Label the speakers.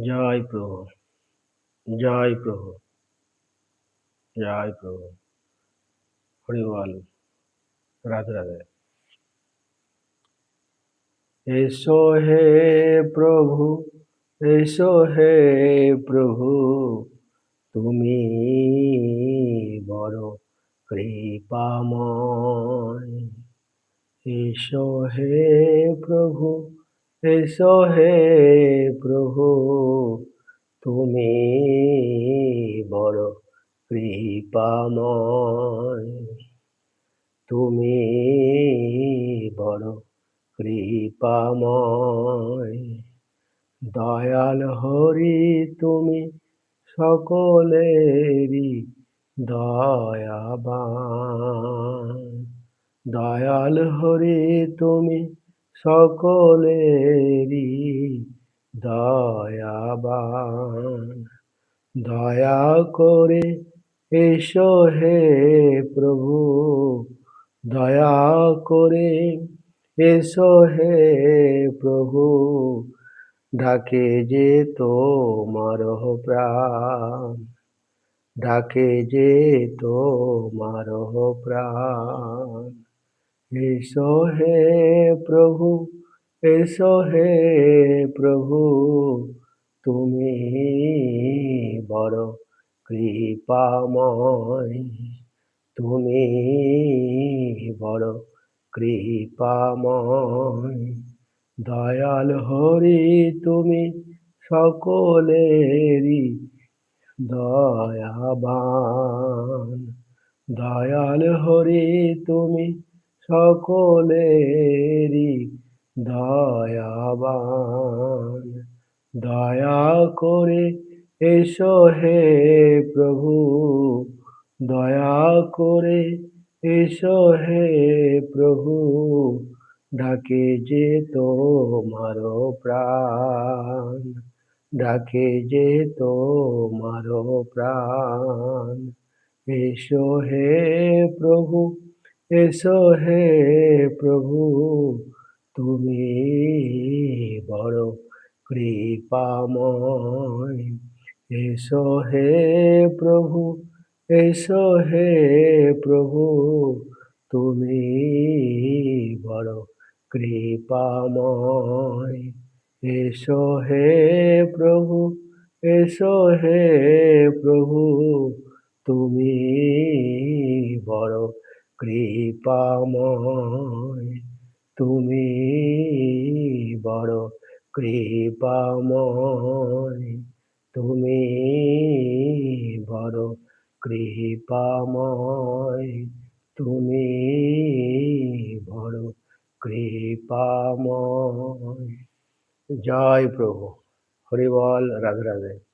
Speaker 1: জয় প্রভু, জয় প্রভু, জয় প্রভু। হরি বল। রাধে রাধে। এসো হে প্রভু, এসো হে প্রভু, তুমি বড় কৃপাময়। এসো হে প্রভু, এসো হে প্রভু, তুমি বড় কৃপাময়। তুমি বড় কৃপাময়। দয়াল হরি তুমি সকলেরই দয়াবান। দয়াল হরি তুমি সকলেরই দয়াবান। দয়া করে এসো হে প্রভু, দয়া করে এসো হে প্রভু, ডাকে যে তোমার প্রাণ, ডাকে যে তোমার প্রাণ। এসো হে প্রভু, এসো হে প্রভু, তুমি বড় কৃপাময়। তুমি বড় কৃপাময়। দয়াল হরি তুমি সকলেরই দয়াবান। দয়াল হরি তুমি সকলেরই দয়াবান। দয়া করে এসো হে প্রভু, দয়া করে এসো হে প্রভু, ডাকে যে তোমার প্রাণ, ডাকে যে তোমার প্রাণ। এসো হে প্রভু, এসো হে প্রভু, তুমি বড় কৃপাময়। এসো হে প্রভু, এসো হে প্রভু, তুমি বড় কৃপাময়। এসো হে প্রভু, এসো হে প্রভু, তুমি বড় কৃপাময়। তুমি বড় কৃপাময়। তুমি বড় কৃপাময়। তুমি বড় কৃপাময়। জয় প্রভু। হরি বল। রাধে রাধে।